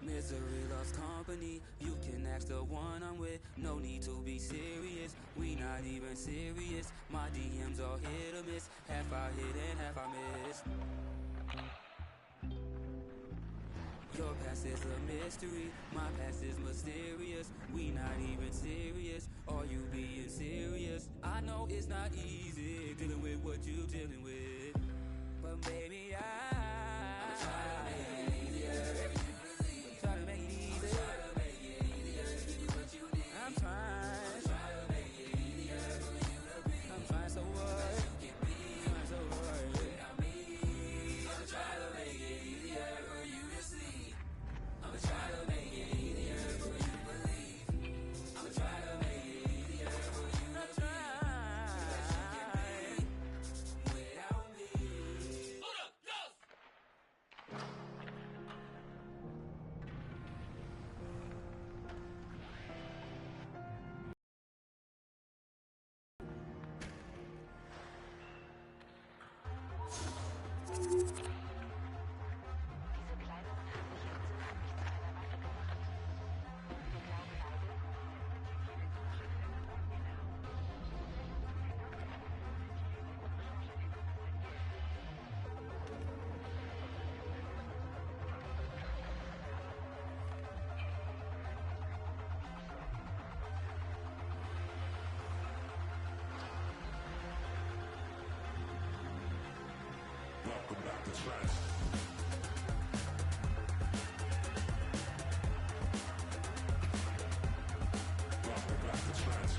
Misery loves company. You can ask the one I'm with. No need to be serious. We not even serious. My DMs are hit or miss. Half I hit and half I miss. Your past is a mystery. My past is mysterious. We not even serious. Are you being serious? I know it's not easy dealing with what you dealing with, but baby I'm trying to make it easier. Try to make it easy. Try to make it easier. Give you what you need. I'm trying to make it easier for you to be. I'm trying so hard. You can be. Trying so hard. Without me. I'm trying to make it easier for you to see. I'm trying to make it easier for you to believe. I'm trying to make it easier for you to be. Because you can be without me. Hold up, yes. Welcome back to trance. Welcome back to trance.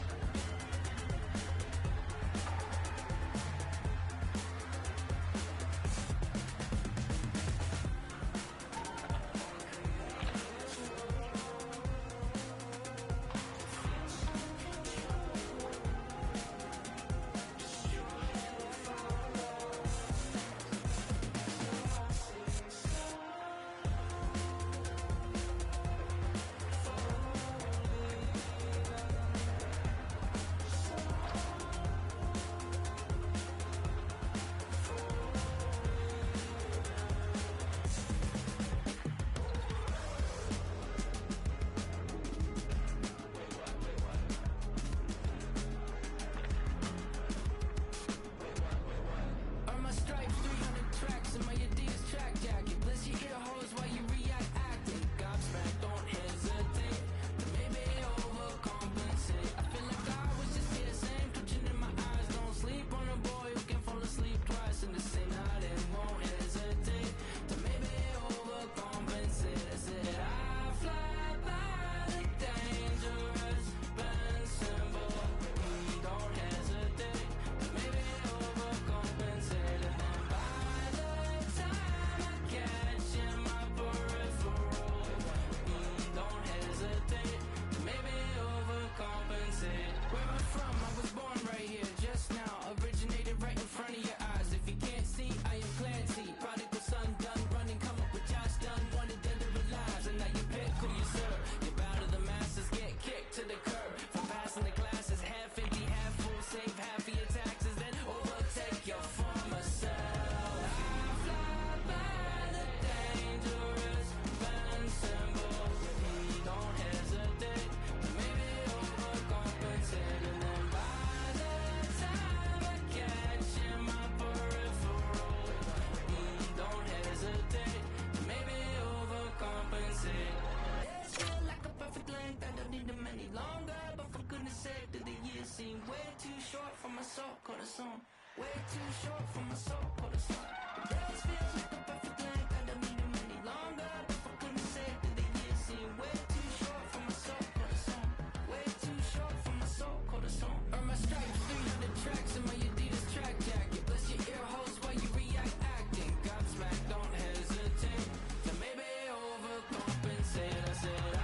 too short for my so-called song. Days feel like a perfect length, I don't need them any longer. If I couldn't say it, then the years seem way too short for my so-called song. Way too short for my so-called song. Earn my stripes, 300 tracks in my Adidas track jacket. Bless your ear holes while you react acting. Godsmack, don't hesitate to maybe overcompensate. I said I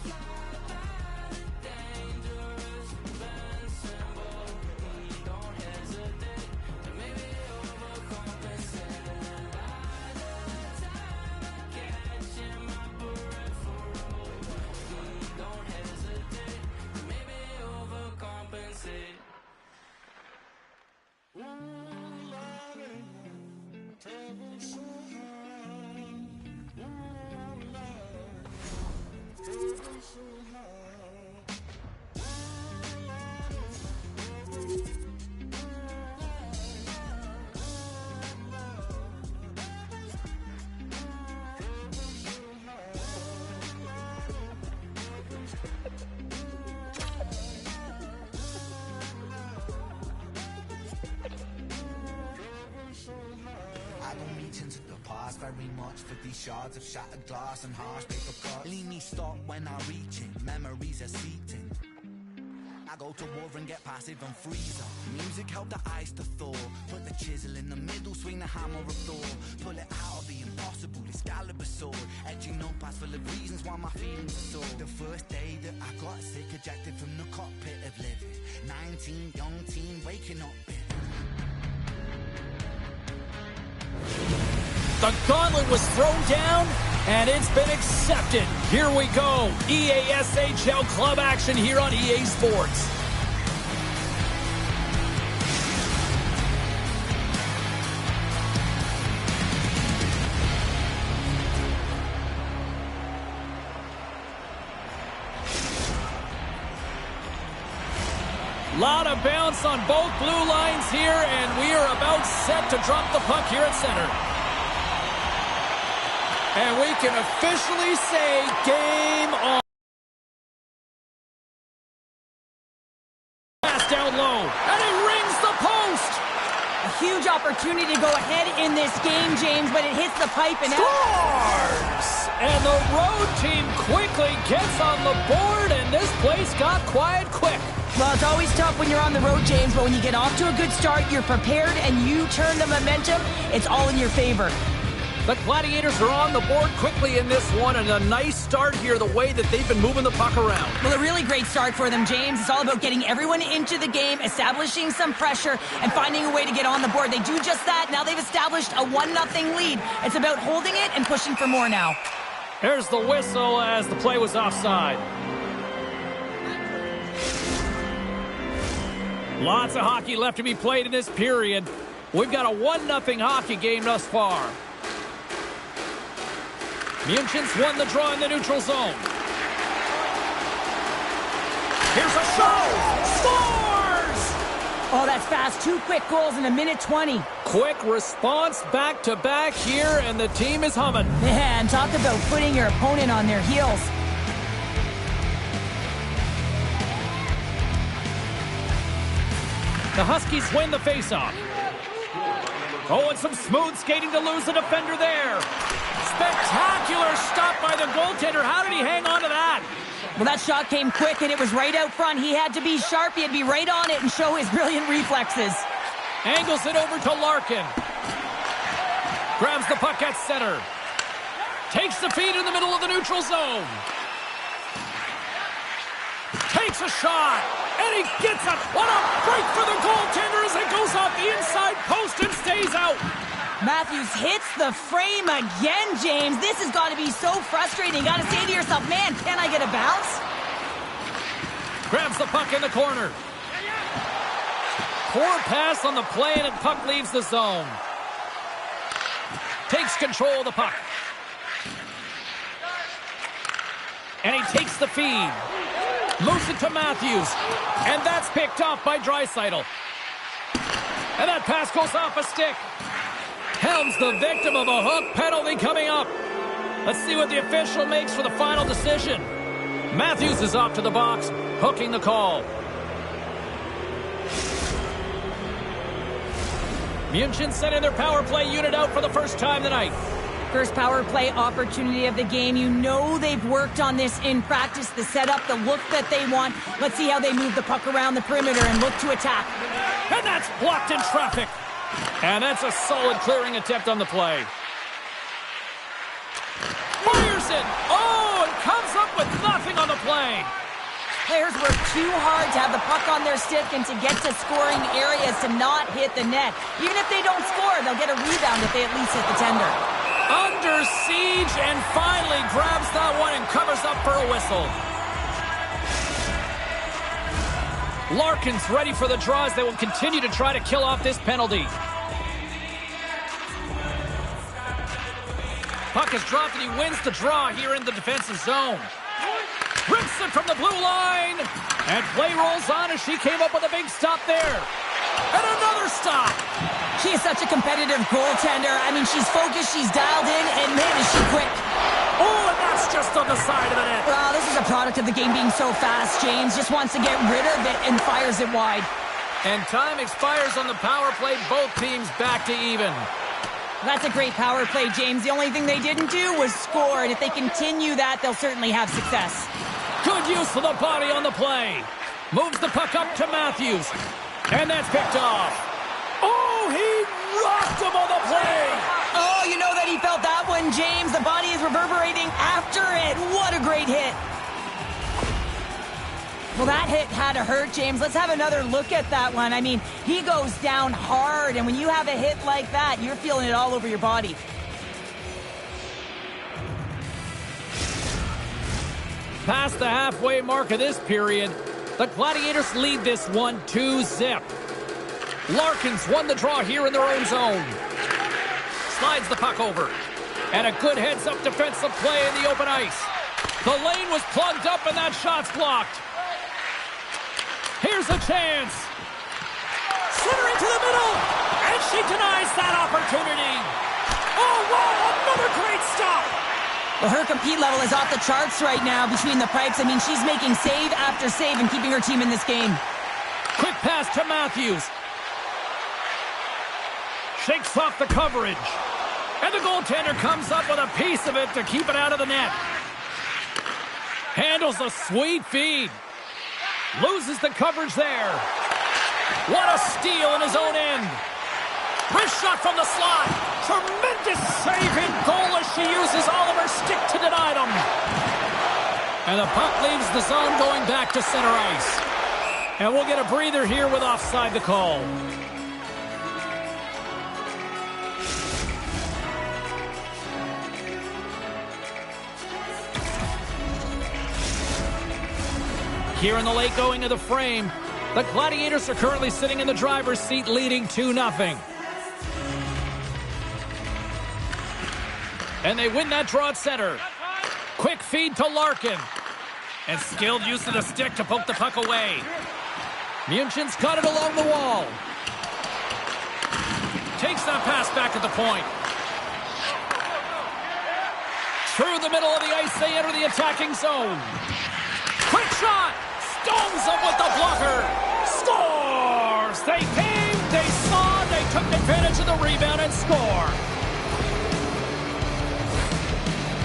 fly by the dangerous invincible. Don't hesitate to maybe overcompensate. And a lot of time I catch in my peripheral. Don't hesitate to maybe overcompensate. I don't reach into the past very much for these shards of shattered glass and harsh paper cuts. Leave me stop when I reach it, memories are seeping. I go to war and get passive and freeze up. Music help the ice to thaw. Put the chisel in the middle, swing the hammer of Thor. Pull it out of the impossible, Excalibur sword. Etching notepads full of reasons why my feelings are sore. The first day that I got sick, ejected from the cockpit of living. 19, young teen, waking up bitter. The gauntlet was thrown down, and it's been accepted. Here we go. EA SHL Club action here on EA Sports. Lot of bounce on both blue lines here, and we are about set to drop the puck here at center. And we can officially say game on. Pass down low, and it rings the post. A huge opportunity to go ahead in this game, James, but it hits the pipe and Scores! And the road team quickly gets on the board, and this place got quiet quick. Well, it's always tough when you're on the road, James, but when you get off to a good start, you're prepared, and you turn the momentum, it's all in your favor. The Gladiators are on the board quickly in this one, and a nice start here, the way that they've been moving the puck around. Well, a really great start for them, James. It's all about getting everyone into the game, establishing some pressure, and finding a way to get on the board. They do just that. Now they've established a 1-0 lead. It's about holding it and pushing for more now. There's the whistle as the play was offside. Lots of hockey left to be played in this period. We've got a 1-0 hockey game thus far. Munchens won the draw in the neutral zone. Here's a shot! Scores! Oh, that's fast. 2 quick goals in a minute 20. Quick response back-to-back here, and the team is humming. Yeah, and talk about putting your opponent on their heels. The Huskies win the faceoff. Oh, and some smooth skating to lose the defender there. Spectacular stop by the goaltender. How did he hang on to that? Well, that shot came quick, and it was right out front. He had to be sharp. He had to be right on it and show his brilliant reflexes. Angles it over to Larkin. Grabs the puck at center. Takes the feed in the middle of the neutral zone. Takes a shot. And he gets it. What a break for the goaltender as it goes off the inside post and stays out. Matthews hits the frame again, James. This has got to be so frustrating. You got to say to yourself, man, can I get a bounce? Grabs the puck in the corner. Poor pass on the play, and puck leaves the zone. Takes control of the puck. And he takes the feed. Moves it to Matthews. And that's picked off by Draisaitl. And that pass goes off a stick. Helm's the victim of a hook penalty coming up. Let's see what the official makes for the final decision. Matthews is off to the box, hooking the call. München sending their power play unit out for the first time tonight. First power play opportunity of the game. You know they've worked on this in practice, the setup, the look that they want. Let's see how they move the puck around the perimeter and look to attack. And that's blocked in traffic. And that's a solid clearing attempt on the play. Fires it. Oh, and comes up with nothing on the play. Players work too hard to have the puck on their stick and to get to scoring areas to not hit the net. Even if they don't score, they'll get a rebound if they at least hit the tender. Under siege and finally grabs that one and covers up for a whistle. Larkin's ready for the draw as they will continue to try to kill off this penalty. Puck is dropped and he wins the draw here in the defensive zone. Rips it from the blue line. And play rolls on as she came up with a big stop there. And another stop. She is such a competitive goaltender. I mean, she's focused, she's dialed in, and man, is she quick. Oh, and that's just on the side of the net. Well, this is a product of the game being so fast. James just wants to get rid of it and fires it wide. And time expires on the power play. Both teams back to even. That's a great power play, James. The only thing they didn't do was score, and if they continue that, they'll certainly have success. Good use of the body on the play. Moves the puck up to Matthews. And that's picked off. Oh, he rocked him on the play. Oh, you know that he felt that one, James. The body is reverberating after it. What a great hit. Well, that hit had to hurt, James. Let's have another look at that one. I mean, he goes down hard, and when you have a hit like that, you're feeling it all over your body. Past the halfway mark of this period, the Gladiators lead this one 2-0. Larkins won the draw here in their own zone. Slides the puck over. And a good heads-up defensive play in the open ice. The lane was plugged up and that shot's blocked. Here's a chance. Centering to the middle. And she denies that opportunity. Oh, wow, another great stop. Well, her compete level is off the charts right now between the pipes. I mean, she's making save after save and keeping her team in this game. Quick pass to Matthews. Shakes off the coverage. And the goaltender comes up with a piece of it to keep it out of the net. Handles a sweet feed. Loses the coverage there. What a steal in his own end. Wrist shot from the slot. Tremendous saving goal as she uses all of her stick to deny them. And the puck leaves the zone going back to center ice. And we'll get a breather here with offside the call. Here in the late going of the frame, the Gladiators are currently sitting in the driver's seat leading 2-0. And they win that draw at center. Quick feed to Larkin. And skilled use of the stick to poke the puck away. München's got it along the wall. Takes that pass back at the point. Through the middle of the ice, they enter the attacking zone. Quick shot! Stones him with the blocker. Scores! They came, they saw, they took advantage of the rebound and score.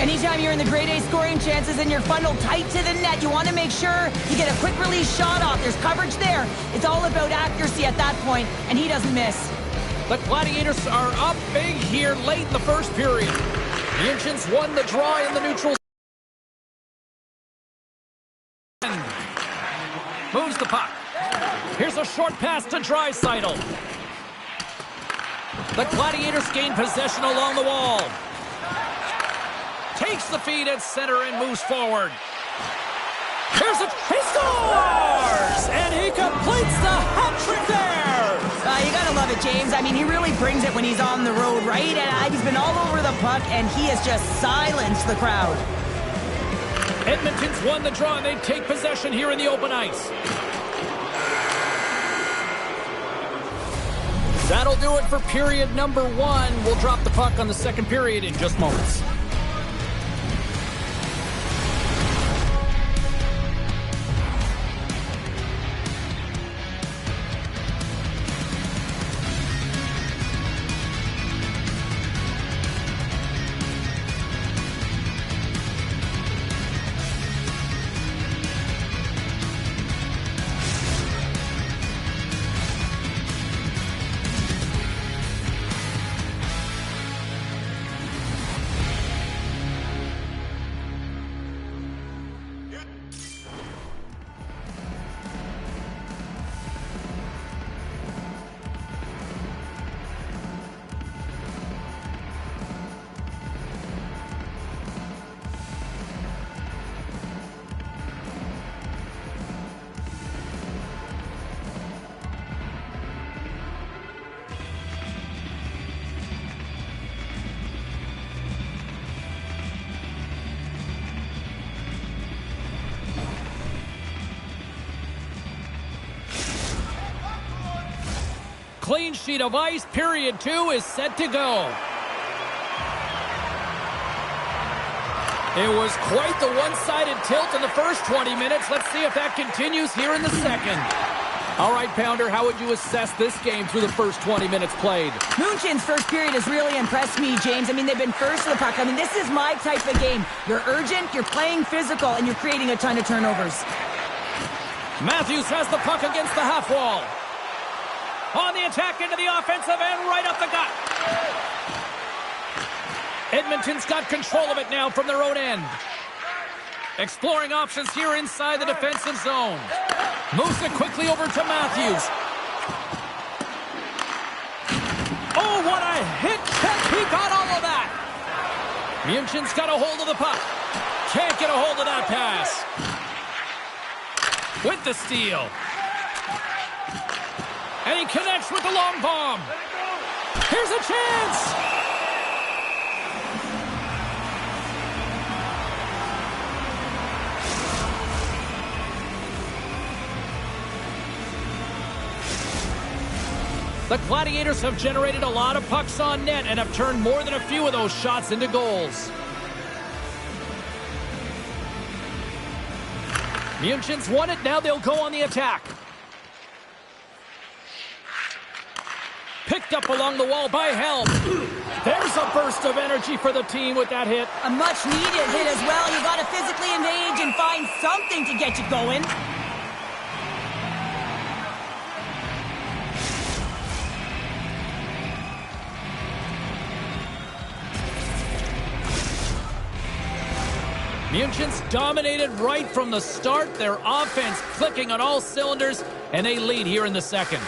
Anytime you're in the grade A scoring chances and you're funneled tight to the net, you want to make sure you get a quick release shot off. There's coverage there. It's all about accuracy at that point, and he doesn't miss. The Gladiators are up big here late in the first period. The Indians won the draw in the neutral. Moves the puck. Here's a short pass to Draisaitl. The Gladiators gain possession along the wall. Takes the feed at center and moves forward. Here's a... He scores! And he completes the hat trick there! You gotta love it, James. I mean, he really brings it when he's on the road, right? And he's been all over the puck, and he has just silenced the crowd. Edmonton's won the draw, and they take possession here in the open ice. That'll do it for period number 1. We'll drop the puck on the second period in just moments. clean sheet of ice. Period 2 is set to go. It was quite the one-sided tilt in the first 20 minutes. Let's see if that continues here in the second. All right, Pounder, how would you assess this game through the first 20 minutes played? München's first period has really impressed me, James. I mean, they've been first to the puck. I mean, this is my type of game. You're urgent, you're playing physical, and you're creating a ton of turnovers. Matthews has the puck against the half wall. On the attack into the offensive end, right up the gut. Edmonton's got control of it now from their own end. Exploring options here inside the defensive zone. Moves it quickly over to Matthews. Oh, what a hit check. He got all of that. München's got a hold of the puck. Can't get a hold of that pass. With the steal. And he connects with the long bomb. Here's a chance. The Gladiators have generated a lot of pucks on net and have turned more than a few of those shots into goals. München's won it. Now they'll go on the attack. Picked up along the wall by Helm. There's a burst of energy for the team with that hit. A much-needed hit as well. You got to physically engage and find something to get you going. München's dominated right from the start. Their offense clicking on all cylinders, and they lead here in the second.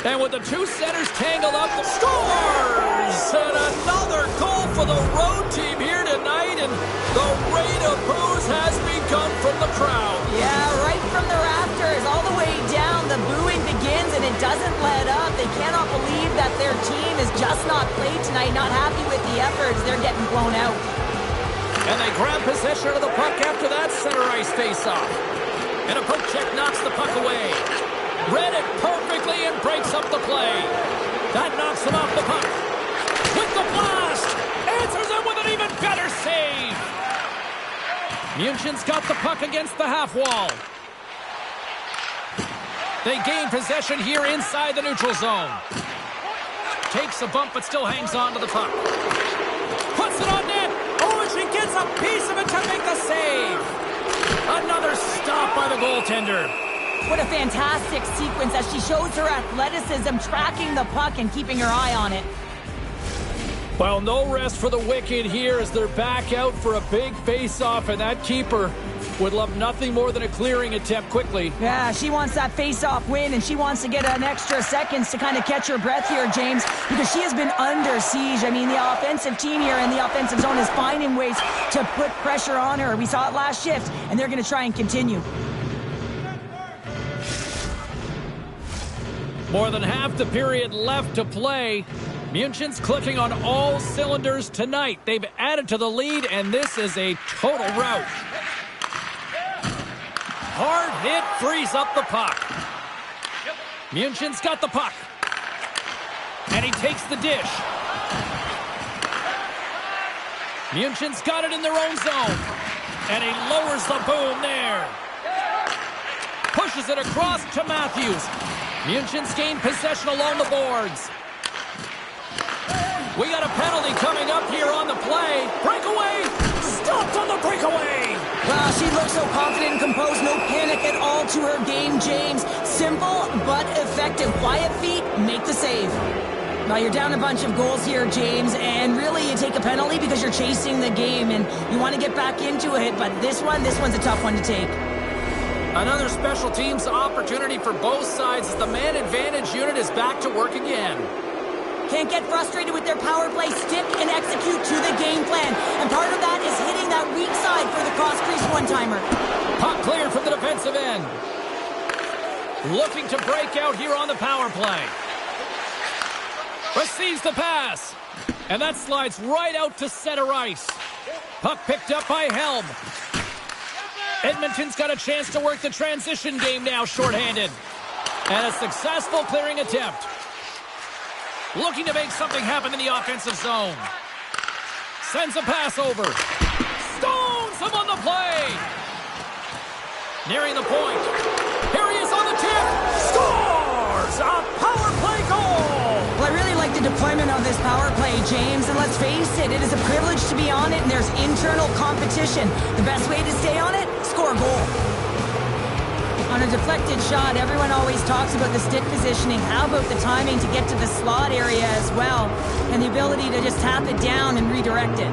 And with the two centers tangled up, scores! And another goal for the road team here tonight, and the rain of boos has begun from the crowd. Yeah, right from the rafters, all the way down, the booing begins, and it doesn't let up. They cannot believe that their team is just not played tonight, not happy with the efforts. They're getting blown out. And they grab possession of the puck after that center ice face-off. And a poke check knocks the puck away. Read it perfectly and breaks up the play. That knocks him off the puck. With the blast! Answers it with an even better save! München's got the puck against the half wall. They gain possession here inside the neutral zone. Takes a bump but still hangs on to the puck. Puts it on net! Oh, and she gets a piece of it to make the save! Another stop by the goaltender. What a fantastic sequence as she shows her athleticism, tracking the puck and keeping her eye on it. Well, no rest for the Wicked here as they're back out for a big face-off, and that keeper would love nothing more than a clearing attempt quickly. Yeah, she wants that face-off win, and she wants to get an extra seconds to kind of catch her breath here, James, because she has been under siege. I mean, the offensive team here in the offensive zone is finding ways to put pressure on her. We saw it last shift, and they're going to try and continue. More than half the period left to play. München's clicking on all cylinders tonight. They've added to the lead, and this is a total rout. Hard hit frees up the puck. München's got the puck. And he takes the dish. München's got it in their own zone. And he lowers the boom there. Pushes it across to Matthews. München's gained possession along the boards. We got a penalty coming up here on the play. Breakaway! Stopped on the breakaway! Wow, she looks so confident and composed. No panic at all to her game, James. Simple but effective. Quiet feet, make the save. Now you're down a bunch of goals here, James, and really you take a penalty because you're chasing the game and you want to get back into it, but this one's a tough one to take. Another special teams opportunity for both sides as the man advantage unit is back to work again. Can't get frustrated with their power play. Stick and execute to the game plan. And part of that is hitting that weak side for the cross-crease one-timer. Puck cleared from the defensive end. Looking to break out here on the power play. Receives the pass. And that slides right out to center ice. Puck picked up by Helm. Edmonton's got a chance to work the transition game now, shorthanded. And a successful clearing attempt. Looking to make something happen in the offensive zone. Sends a pass over. Stones him on the play. Nearing the point. Here he is on the tip. Scores! A power play goal! Well, I really like the deployment of this power play, James. And let's face it, it is a privilege to be on it, and there's internal competition. The best way to stay on it? Score a goal. On a deflected shot, everyone always talks about the stick positioning. How about the timing to get to the slot area as well? And the ability to just tap it down and redirect it.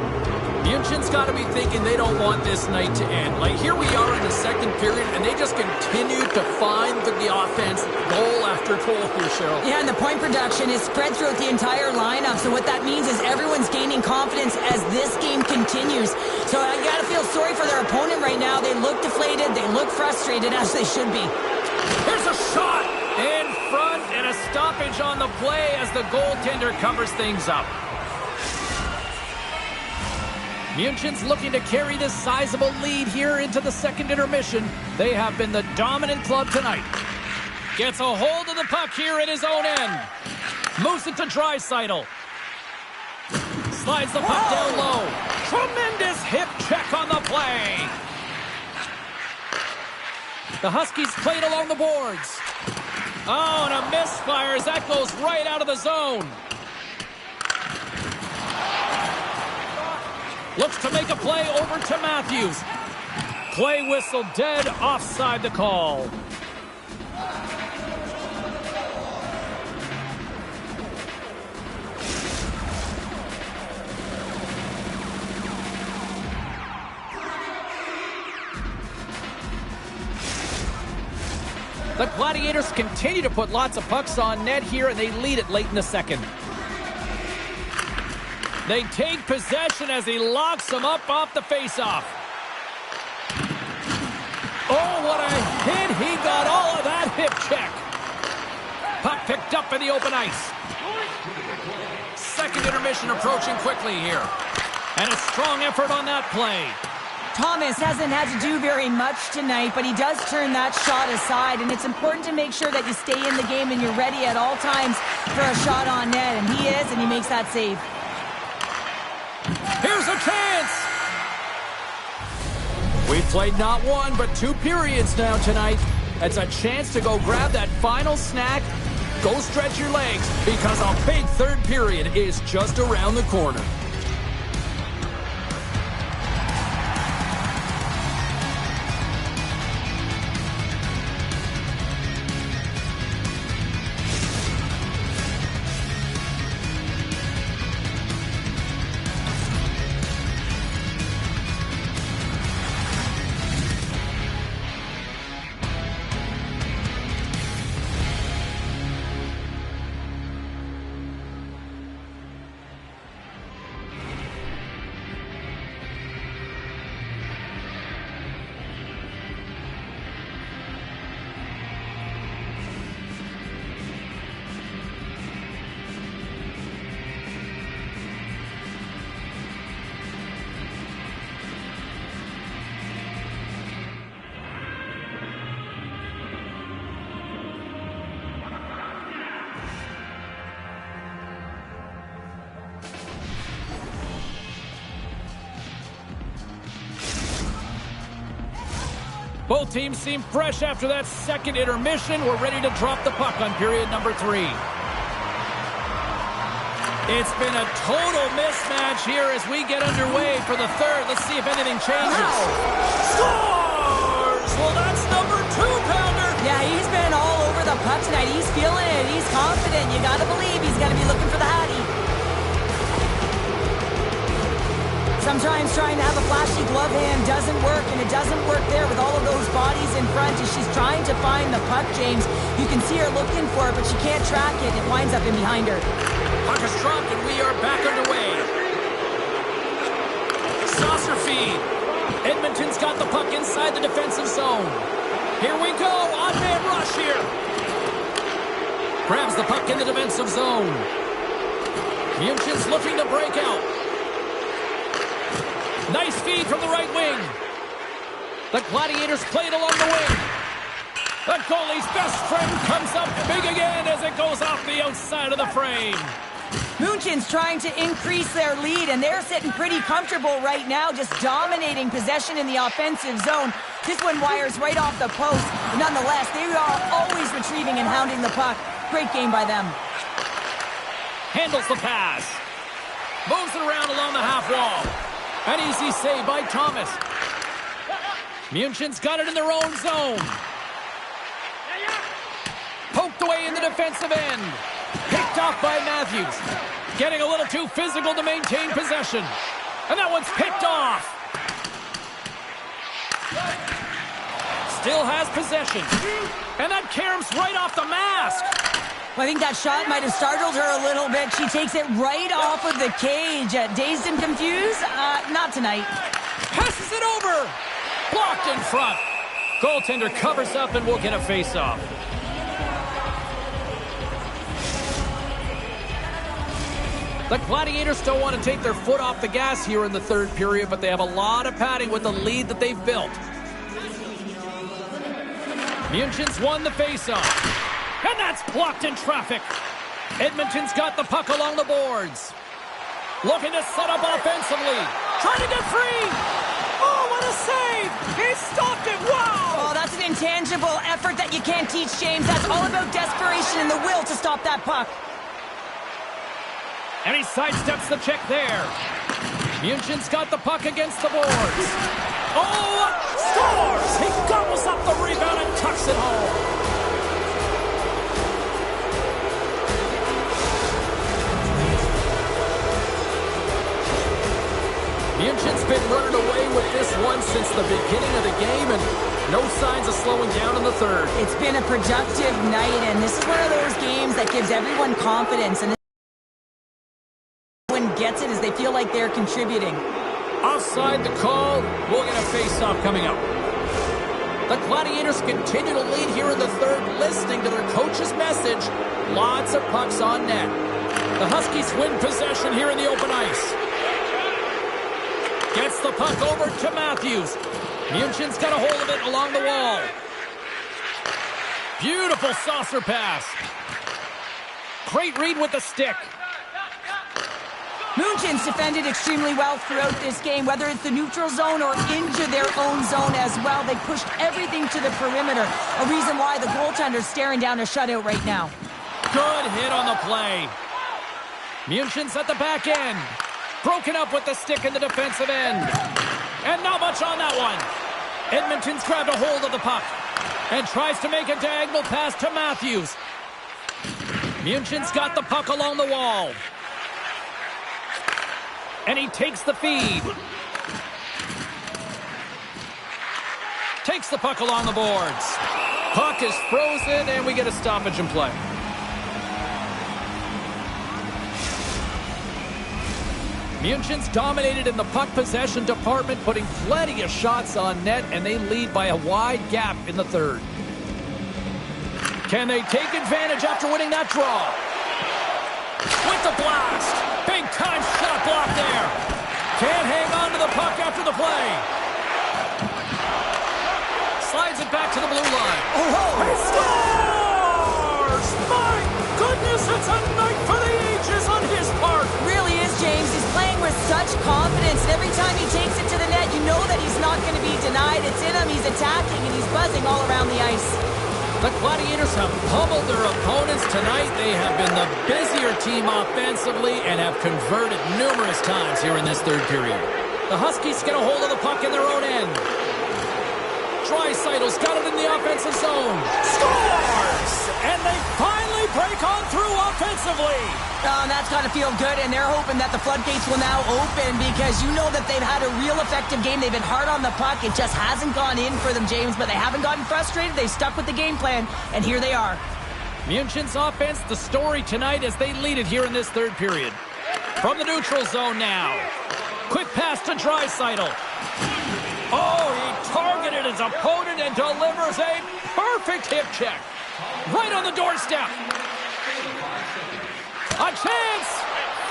Munchen's got to be thinking they don't want this night to end. Like, here we are in the second period, and they just continue to find the offense goal after goal here, Cheryl. Yeah, and the point production is spread throughout the entire lineup. So what that means is everyone's gaining confidence as this game continues. So I got to feel sorry for their opponent right now. They look deflated. They look frustrated, as they should be. Here's a shot in front and a stoppage on the play as the goaltender covers things up. Munchen's looking to carry this sizable lead here into the second intermission. They have been the dominant club tonight. Gets a hold of the puck here at his own end. Moves it to Draisaitl. Slides the puck down low. Tremendous hip check on the play. The Huskies played along the boards. Oh, and a misfire as that goes right out of the zone. Looks to make a play over to Matthews. Play whistle dead, offside the call. The Gladiators continue to put lots of pucks on net here, and they lead it late in the second. They take possession as he locks them up off the faceoff. Oh, what a hit. He got all of that hip check. Puck picked up in the open ice. Second intermission approaching quickly here. And a strong effort on that play. Thomas hasn't had to do very much tonight, but he does turn that shot aside, and it's important to make sure that you stay in the game and you're ready at all times for a shot on net, and he is, and he makes that save. Here's a chance! We've played not one, but 2 periods now tonight. It's a chance to go grab that final snack, go stretch your legs, because a big third period is just around the corner. Both teams seem fresh after that second intermission. We're ready to drop the puck on period number 3. It's been a total mismatch here as we get underway for the third. Let's see if anything changes. Scores! Well, that's number 2-pounder. Yeah, he's been all over the puck tonight. He's feeling it. He's confident. You got to believe he's going to be looking for the Hattie. Sometimes trying to have a flashy glove hand doesn't work, and it doesn't work there with all of those bodies in front as she's trying to find the puck, James. You can see her looking for it, but she can't track it. It winds up in behind her. Puck is dropped, and we are back underway. Saucer feed. Edmonton's got the puck inside the defensive zone. Here we go. On-man rush here. Grabs the puck in the defensive zone. Munchen's looking to break out. Nice feed from the right wing. The Gladiators play it along the wing. The goalie's best friend comes up big again as it goes off the outside of the frame. München's trying to increase their lead, and they're sitting pretty comfortable right now, just dominating possession in the offensive zone. This one wires right off the post. But nonetheless, they are always retrieving and hounding the puck. Great game by them. Handles the pass. Moves it around along the half wall. An easy save by Thomas. München's got it in their own zone. Poked away in the defensive end. Picked off by Matthews. Getting a little too physical to maintain possession. And that one's picked off. Still has possession. And that caroms right off the mask. Well, I think that shot might have startled her a little bit. She takes it right off of the cage. Dazed and confused? Not tonight. Passes it over. Blocked in front. Goaltender covers up and will get a face-off. The Gladiators don't want to take their foot off the gas here in the third period, but they have a lot of padding with the lead that they've built. München's won the face-off. And that's blocked in traffic. Edmonton's got the puck along the boards. Looking to set up offensively. Trying to get free. Oh, what a save! He stopped it! Wow! Oh, that's an intangible effort that you can't teach, James. That's all about desperation and the will to stop that puck. And he sidesteps the check there. München's got the puck against the boards. Oh, scores! He gobbles up the rebound and tucks it home. München's been running away with this one since the beginning of the game, and no signs of slowing down in the third. It's been a productive night, and this is one of those games that gives everyone confidence, and everyone gets it as they feel like they're contributing. Offside the call. We'll get a face-off coming up. The Gladiators continue to lead here in the third, listening to their coach's message. Lots of pucks on net. The Huskies win possession here in the open ice. Gets the puck over to Matthews. München's got a hold of it along the wall. Beautiful saucer pass. Great read with the stick. München's defended extremely well throughout this game, whether it's the neutral zone or into their own zone as well. They pushed everything to the perimeter, a reason why the goaltender's staring down a shutout right now. Good hit on the play. München's at the back end. Broken up with the stick in the defensive end. And not much on that one. Edmonton's grabbed a hold of the puck and tries to make a diagonal pass to Matthews. München's got the puck along the wall. And he takes the feed. Takes the puck along the boards. Puck is frozen, and we get a stoppage in play. München's dominated in the puck possession department, putting plenty of shots on net, and they lead by a wide gap in the third. Can they take advantage after winning that draw? With the blast. Big time shot block there. Can't hang on to the puck after the play. Slides it back to the blue line. Oh, He scores! My goodness, it's a night for the ages on his part. really is, James. He's playing with such confidence, and every time he takes it to the net, you know that he's not going to be denied. It's in him, he's attacking, and he's buzzing all around the ice. The Gladiators have pummeled their opponents tonight. They have been the busier team offensively and have converted numerous times here in this third period. The Huskies get a hold of the puck in their own end. Dreisaitl's got it in the offensive zone. Scores! And they finally break on through offensively. Oh, and that's got to feel good, and they're hoping that the floodgates will now open because you know that they've had a real effective game. They've been hard on the puck. It just hasn't gone in for them, James, but they haven't gotten frustrated. They stuck with the game plan, and here they are. München's offense, the story tonight as they lead it here in this third period. From the neutral zone now. Quick pass to Draisaitl. Oh, he targeted his opponent and delivers a perfect hip check. Right on the doorstep. A chance!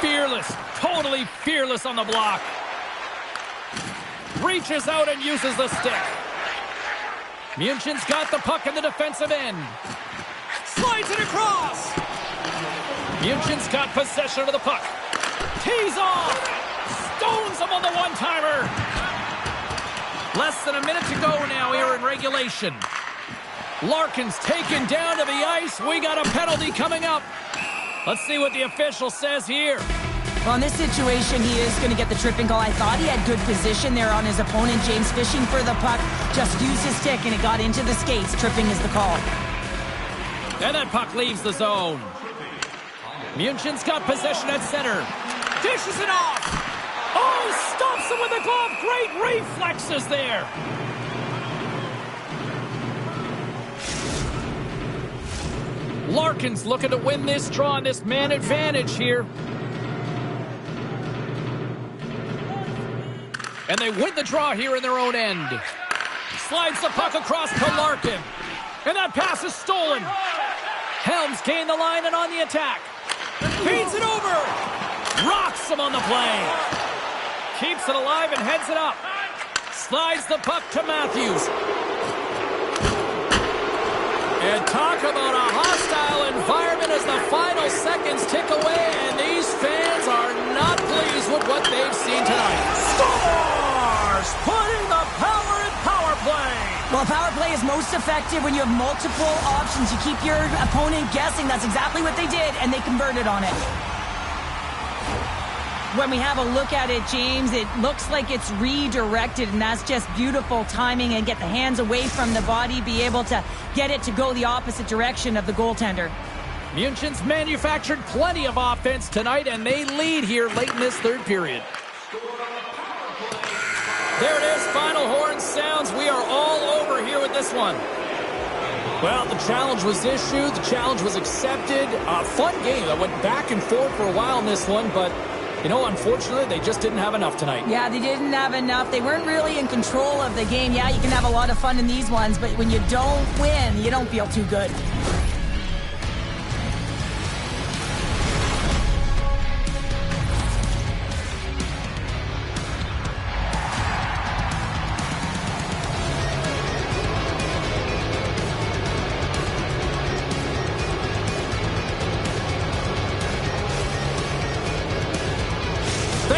Fearless, totally fearless on the block. Reaches out and uses the stick. München's got the puck in the defensive end. Slides it across. München's got possession of the puck. Tees off. Stones him on the one-timer. Less than a minute to go now here in regulation. Larkin's taken down to the ice. We got a penalty coming up. Let's see what the official says here. Well, in this situation, he is going to get the tripping call. I thought he had good position there on his opponent. James fishing for the puck. Just used his stick, and it got into the skates. Tripping is the call. And that puck leaves the zone. München's got possession at center. Dishes it off. Oh, stops him with the glove. Great reflexes there. Larkin's looking to win this draw on this man advantage here. And they win the draw here in their own end. Slides the puck across to Larkin. And that pass is stolen. Helms gained the line and on the attack. Feeds it over. Rocks him on the play. Keeps it alive and heads it up. Slides the puck to Matthews. And talk about a hostile environment as the final seconds tick away, and these fans are not pleased with what they've seen tonight. Scores! Putting the power in power play. Well, power play is most effective when you have multiple options. You keep your opponent guessing. That's exactly what they did, and they converted on it. When we have a look at it, James, it looks like it's redirected, and that's just beautiful timing, and get the hands away from the body, be able to get it to go the opposite direction of the goaltender. München's manufactured plenty of offense tonight, and they lead here late in this third period. There it is, final horn sounds. We are all over here with this one. Well, the challenge was issued, the challenge was accepted. A fun game that went back and forth for a while in this one, but you know, unfortunately, they just didn't have enough tonight. Yeah, they didn't have enough. They weren't really in control of the game. Yeah, you can have a lot of fun in these ones, but when you don't win, you don't feel too good.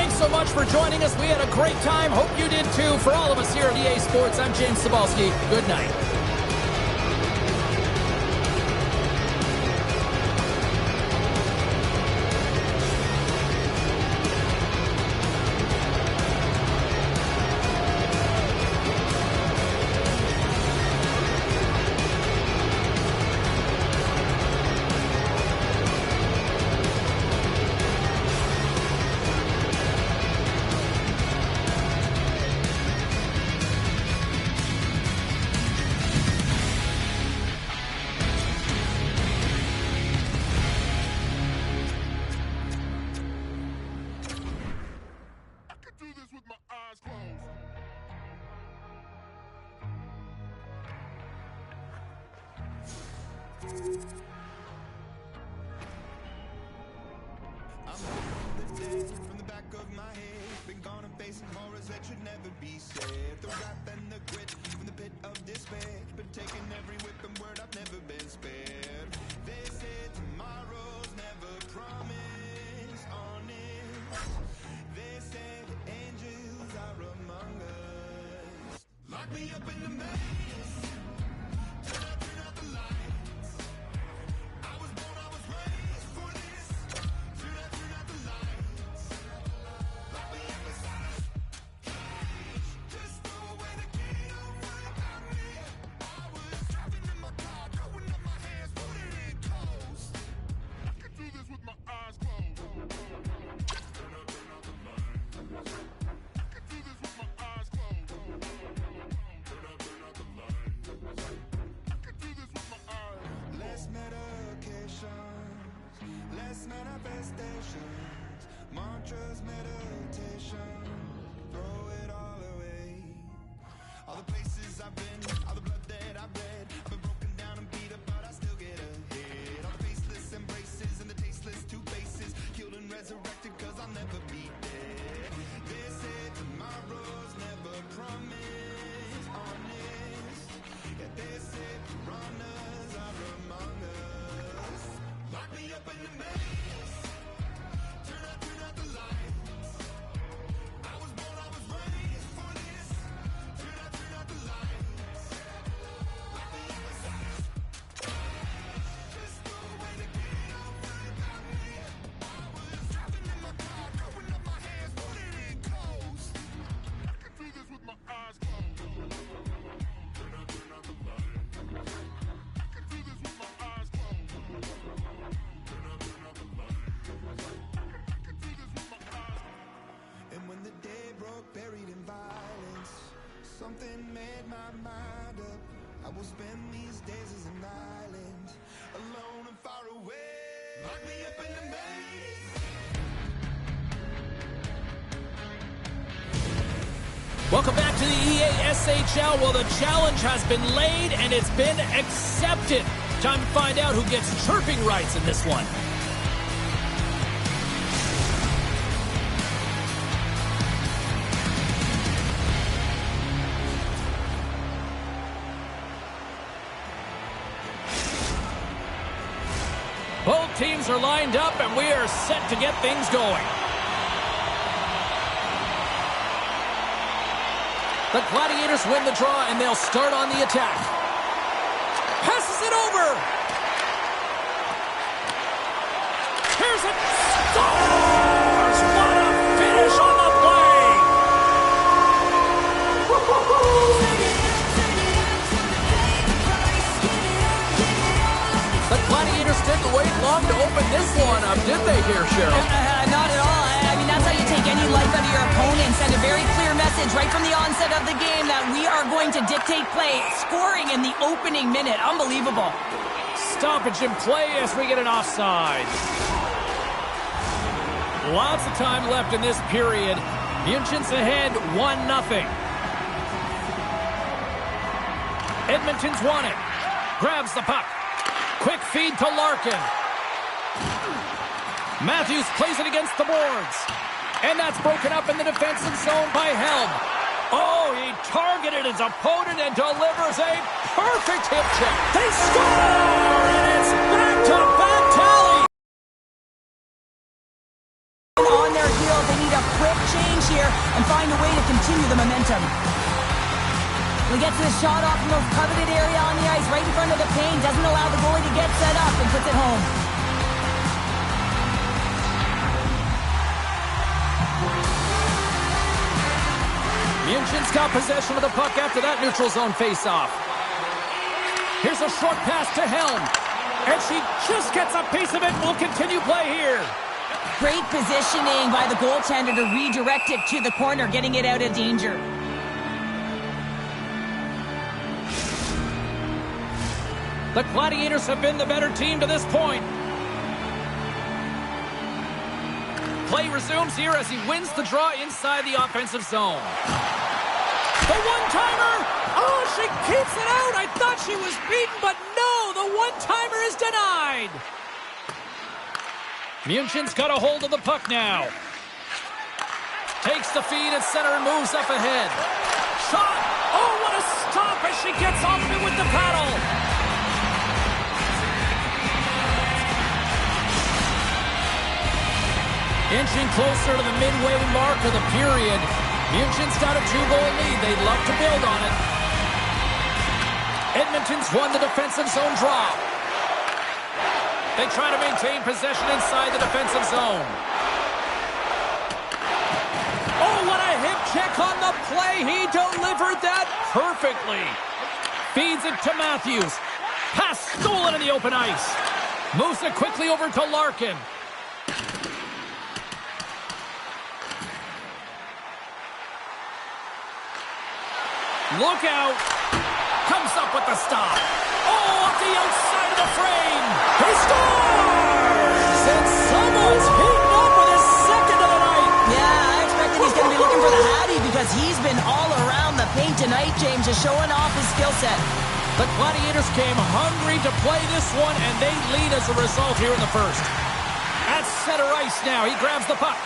So much for joining us. We had a great time. Hope you did too. For all of us here at EA Sports, I'm James Cybulski. Good night. From the back of my head, been gone and facing horrors that should never be said. The wrath and the grit from the pit of despair, been taking every whip and word, I've never been spared. They said tomorrow's never promised, honest. They said angels are among us. Lock me up in the maze, turn out the lights. I was born, I was raised for this. Turn out the lights. Lock me up inside a cage. Just throw away the key, don't worry about me. I was driving in my car, throwing up my hands, put it in close. I can do this with my eyes closed. Turn out the lights. I can do this with my eyes closed. Turn out the lights. I can do this with my eyes. Less medications, less manifestations, mantras, meditation, throw it all away. All the places I've been, all the blood that I've bled, I've been broken down and beat up, but I still get ahead. All the faceless embraces and the tasteless two faces, killed and resurrected, cause I'll never be dead. They said tomorrow's never promised, honest. Yeah, my mind up. I will spend these days as an island, alone and far away. Lock me up in the maze. Welcome back to the EA SHL. Well, the challenge has been laid and it's been accepted. Time to find out who gets chirping rights in this one. Both teams are lined up and we are set to get things going. The Gladiators win the draw and they'll start on the attack. Passes it over. Here's it. Scores! What a finish on the play! The Gladiators didn't wait long to open this one up, did they here, Cheryl? Not at all. I mean, that's how you take any life out of your opponent. Send a very clear message right from the onset of the game that we are going to dictate play, scoring in the opening minute. Unbelievable. Stoppage in play as we get an offside. Lots of time left in this period. München's ahead 1-0. Edmonton's won it. Grabs the puck. Quick feed to Larkin. Matthews plays it against the boards. And that's broken up in the defensive zone by Helm. Oh, he targeted his opponent and delivers a perfect hip check. They score! And it's back-to-back tally. On their heels, they need a quick change here and find a way to continue the momentum. We get to the shot off the most coveted area on the ice, right in front of the paint. Doesn't allow the goalie to get set up and puts it home. München's got possession of the puck after that neutral zone face-off. Here's a short pass to Helm. And she just gets a piece of it. We'll continue play here. Great positioning by the goaltender to redirect it to the corner, getting it out of danger. The Gladiators have been the better team to this point. Play resumes here as he wins the draw inside the offensive zone. The one-timer! Oh, she keeps it out! I thought she was beaten, but no! The one-timer is denied! München's got a hold of the puck now. Takes the feed at center and moves up ahead. Shot! Oh, what a stop as she gets off it with the paddle! Inching closer to the midway mark of the period. München's got a 2-goal lead. They'd love to build on it. Edmonton's won the defensive zone draw. They try to maintain possession inside the defensive zone. Oh, what a hip check on the play. He delivered that perfectly. Feeds it to Matthews. Pass stolen in the open ice. Moves it quickly over to Larkin. Look out. Comes up with the stop. Oh, off the outside of the frame. He scores! And someone's heating up with his second of the night. Yeah, I expected he's going to be looking for the Hattie because he's been all around the paint tonight, James, just showing off his skill set. The Gladiators came hungry to play this one, and they lead as a result here in the first. At center ice now. He grabs the puck.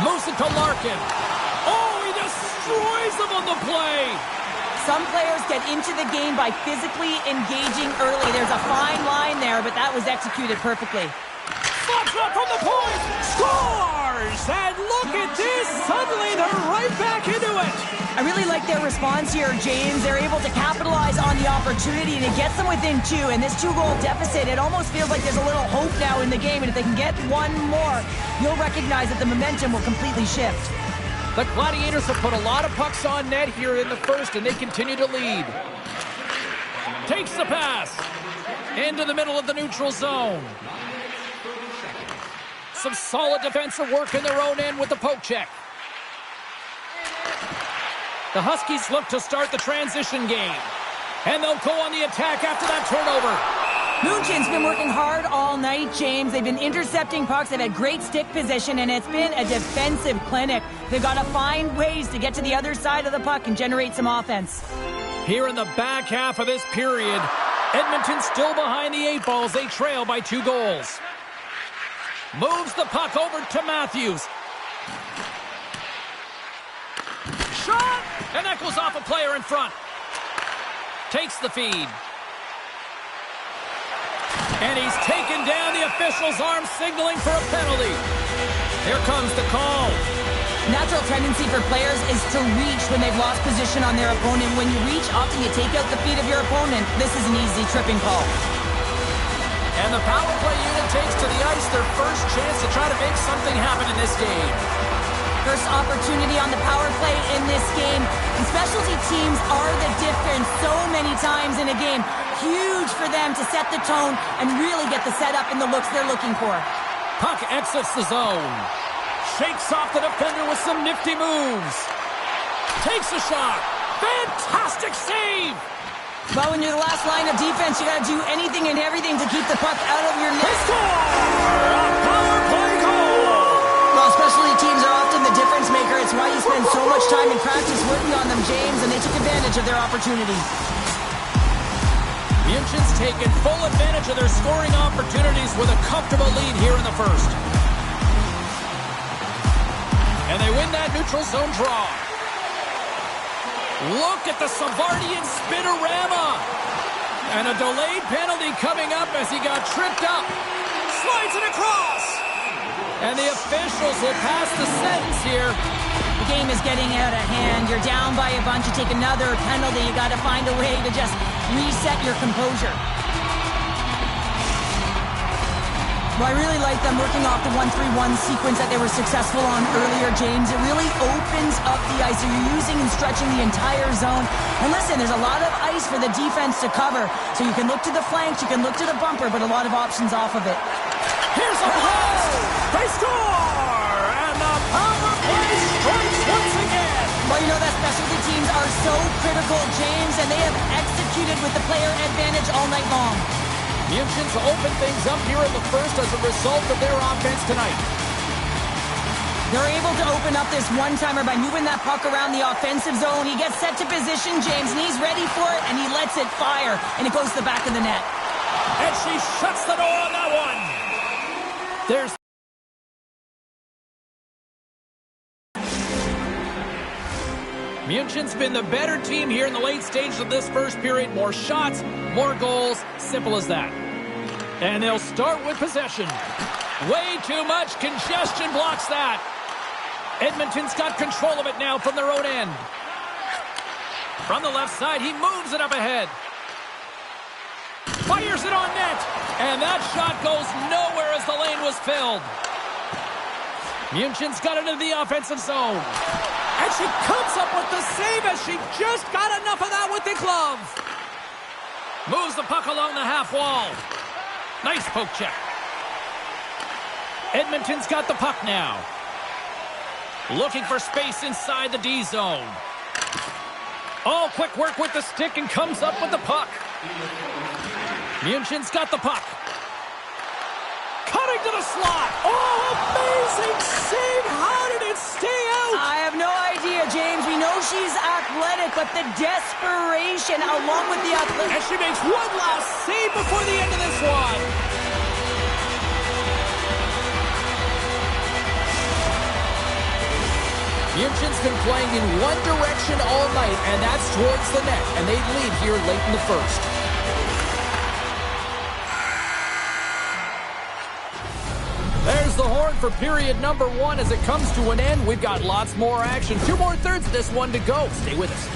Moves it to Larkin. Oh, he destroys them on the play. Some players get into the game by physically engaging early. There's a fine line there, but that was executed perfectly. Slots up from the point. Scores! And look at this. Suddenly they're right back into it. I really like their response here, James. They're able to capitalize on the opportunity, and it gets them within 2. And this 2-goal deficit, it almost feels like there's a little hope now in the game. And if they can get one more, you'll recognize that the momentum will completely shift. The Gladiators have put a lot of pucks on net here in the first, and they continue to lead. Takes the pass. Into the middle of the neutral zone. Some solid defensive work in their own end with the poke check. The Huskies look to start the transition game. And they'll go on the attack after that turnover. München's been working hard all night, James. They've been intercepting pucks. They've had great stick position, and it's been a defensive clinic. They've got to find ways to get to the other side of the puck and generate some offense. Here in the back half of this period, Edmonton still behind the 8 balls. They trail by 2 goals. Moves the puck over to Matthews. Shot! And that goes off a player in front. Takes the feed. And he's taken down. The official's arm signaling for a penalty. Here comes the call. Natural tendency for players is to reach when they've lost position on their opponent. When you reach, often you take out the feet of your opponent. This is an easy tripping call. And the power play unit takes to the ice their first chance to try to make something happen in this game. First opportunity on the power play in this game. And specialty teams are the difference so many times in a game. Huge for them to set the tone and really get the setup and the looks they're looking for. Puck exits the zone. Shakes off the defender with some nifty moves. Takes a shot. Fantastic save! Well, when you're the last line of defense, you got to do anything and everything to keep the puck out of your net. They score! A power play goal! Well, specialty teams are often the difference maker. It's why you spend so much time in practice working on them, James, and they took advantage of their opportunity. München's taken full advantage of their scoring opportunities with a comfortable lead here in the first. And they win that neutral zone draw. Look at the Savardian spinorama. And a delayed penalty coming up as he got tripped up. Slides it across. And the officials will pass the sentence here. The game is getting out of hand. You're down by a bunch. You take another penalty. You got to find a way to just reset your composure. Well, I really like them working off the 1-3-1 sequence that they were successful on earlier, James. It really opens up the ice. So you're using and stretching the entire zone. And listen, there's a lot of ice for the defense to cover. So you can look to the flanks, you can look to the bumper, but a lot of options off of it. Here's a blow! They score! And the power play strikes once again! Well, you know that specialty teams are so critical, James, and they have executed with the player advantage all night long. München's open things up here in the first as a result of their offense tonight. They're able to open up this one-timer by moving that puck around the offensive zone. He gets set to position, James, and he's ready for it, and he lets it fire, and it goes to the back of the net. And she shuts the door on that one. There's München's been the better team here in the late stages of this first period. More shots, more goals, simple as that. And they'll start with possession. Way too much congestion blocks that. Edmonton's got control of it now from their own end. From the left side, he moves it up ahead. Fires it on net. And that shot goes nowhere as the lane was filled. München's got it into the offensive zone. And she comes up with the save as she just got enough of that with the glove. Moves the puck along the half wall. Nice poke check. Edmonton's got the puck now. Looking for space inside the D zone. All quick work with the stick and comes up with the puck. München's got the puck. Cutting to the slot. Oh, amazing save. How did it stay out? I have no idea, James. We know she's athletic, but the desperation along with the athletic. And she makes one last save before the end of this one. München's been playing in one direction all night, and that's towards the net, and they lead here late in the first. There's the horn for period number 1 as it comes to an end. We've got lots more action. 2 more thirds of this one to go. Stay with us.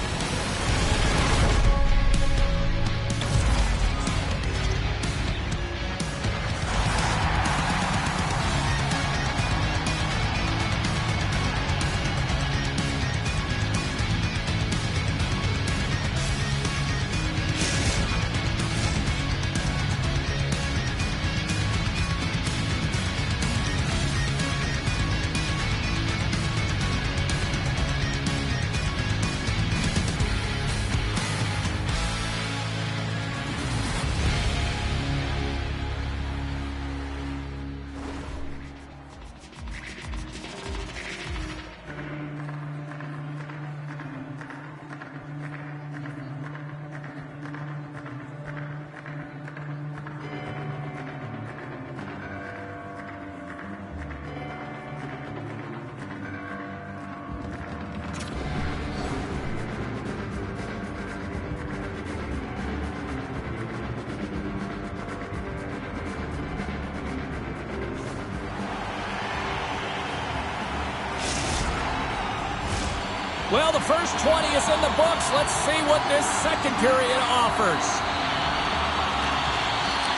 Well, the first 20 is in the books. Let's see what this second period offers.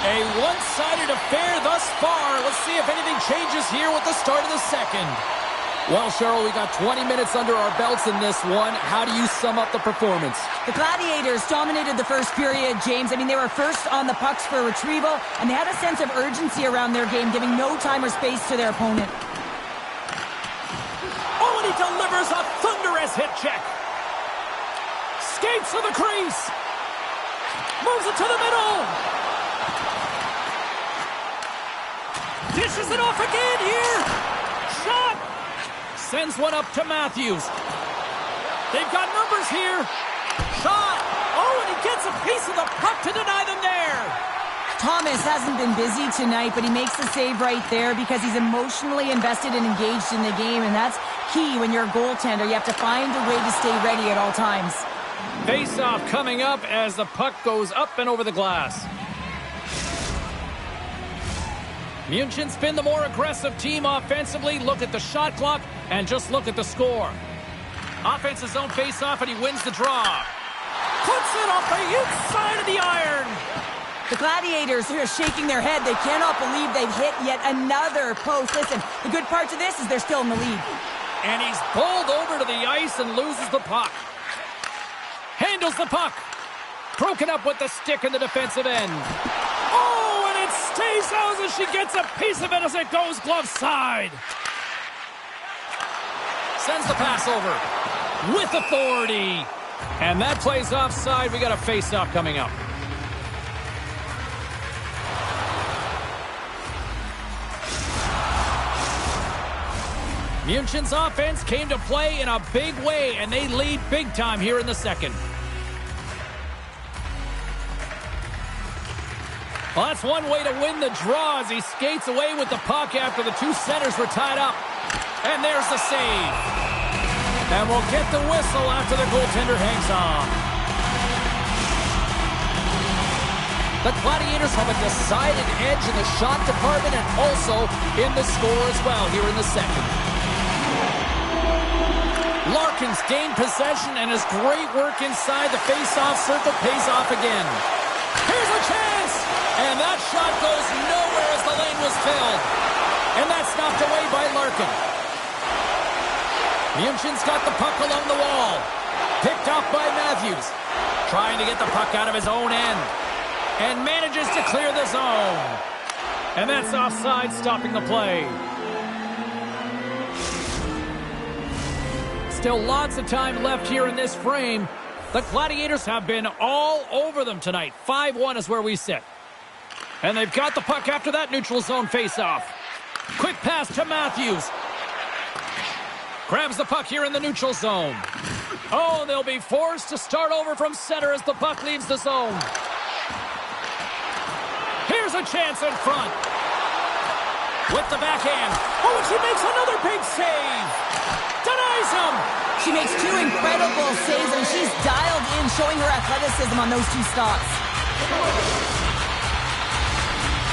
A one-sided affair thus far. Let's see if anything changes here with the start of the second. Well, Cheryl, we got 20 minutes under our belts in this one. How do you sum up the performance? The Gladiators dominated the first period, James. I mean, they were first on the pucks for retrieval, and they had a sense of urgency around their game, giving no time or space to their opponent. Oh, and he delivers a thunderous hit check. Skates to the crease. Moves it to the middle. Dishes it off again here. Shot. Sends one up to Matthews. They've got numbers here. Shot. Oh, and he gets a piece of the puck to deny them there. Thomas hasn't been busy tonight, but he makes the save right there because he's emotionally invested and engaged in the game, and that's key when you're a goaltender. You have to find a way to stay ready at all times. Face-off coming up as the puck goes up and over the glass. München's been the more aggressive team offensively. Look at the shot clock and just look at the score. Offense his own face-off, and he wins the draw. Puts it off the inside of the iron. The Gladiators are shaking their head. They cannot believe they've hit yet another post. Listen, the good part to this is they're still in the lead. And he's bowled over to the ice and loses the puck. Handles the puck. Broken up with the stick in the defensive end. Oh, and it stays out as she gets a piece of it as it goes glove side. Sends the pass over with authority. And that plays offside. We got a face-off coming up. München's offense came to play in a big way, and they lead big time here in the second. Well, that's one way to win the draw as he skates away with the puck after the two centers were tied up. And there's the save. And we'll get the whistle after the goaltender hangs on. The Gladiators have a decided edge in the shot department and also in the score as well here in the second. Larkin's gained possession, and his great work inside the face-off circle pays off again. Here's a chance! And that shot goes nowhere as the lane was filled. And that's knocked away by Larkin. München's got the puck along the wall. Picked off by Matthews. Trying to get the puck out of his own end. And manages to clear the zone. And that's offside, stopping the play. Still lots of time left here in this frame. The Gladiators have been all over them tonight. 5-1 is where we sit. And they've got the puck after that neutral zone faceoff. Quick pass to Matthews. Grabs the puck here in the neutral zone. Oh, they'll be forced to start over from center as the puck leaves the zone. Here's a chance in front. With the backhand. Oh, and she makes another big save. Denies him. She makes two incredible saves, and she's dialed in, showing her athleticism on those two stops.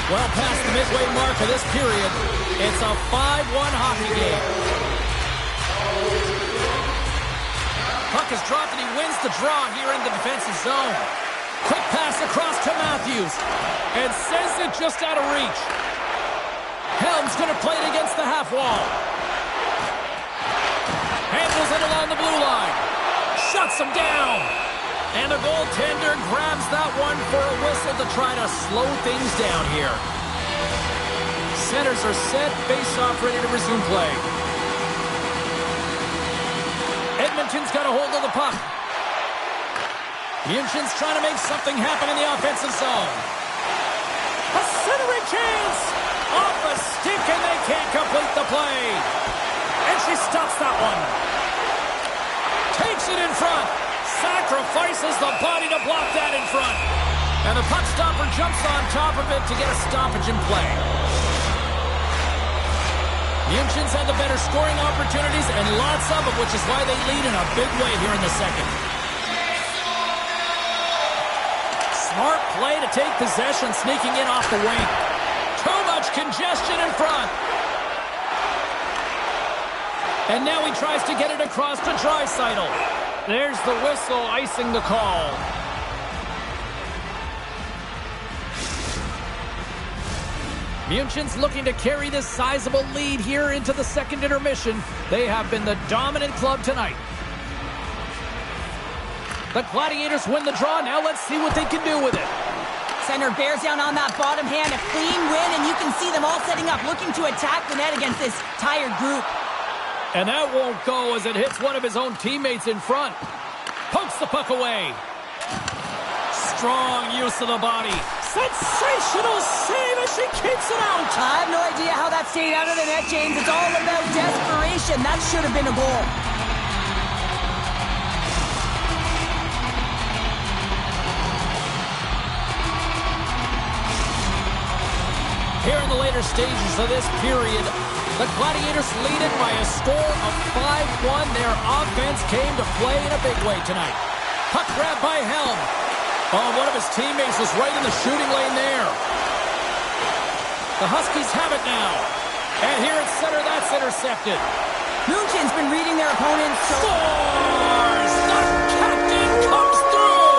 Well past the midway mark of this period, it's a 5-1 hockey game. Puck is dropped, and he wins the draw here in the defensive zone. Quick pass across to Matthews, and sends it just out of reach. Helm's going to play it against the half wall. Handles it along the blue line. Shuts him down. And the goaltender grabs that one for a whistle to try to slow things down here. Centers are set. Face-off ready to resume play. Edmonton's got a hold of the puck. München's trying to make something happen in the offensive zone. A centering chance. Off a stick, and they can't complete the play. And she stops that one. Takes it in front. Sacrifices the body to block that in front. And the puck stopper jumps on top of it to get a stoppage in play. München's had the better scoring opportunities, and lots of them, which is why they lead in a big way here in the second. Smart play to take possession, sneaking in off the wing. Too much congestion in front. And now he tries to get it across to Draisaitl. There's the whistle, icing the call. München's looking to carry this sizable lead here into the second intermission. They have been the dominant club tonight. The Gladiators win the draw. Now let's see what they can do with it. Center bears down on that bottom hand. A clean win, and you can see them all setting up, looking to attack the net against this tired group. And that won't go as it hits one of his own teammates in front. Pokes the puck away. Strong use of the body. Sensational save as she keeps it out. I have no idea how that stayed out of the net, James. It's all about desperation. That should have been a goal. Here in the later stages of this period, the Gladiators lead it by a score of 5-1. Their offense came to play in a big way tonight. Puck grab by Helm. Oh, one of his teammates was right in the shooting lane there. The Huskies have it now. And here at center, that's intercepted. München's been reading their opponents. Scores! The captain comes through!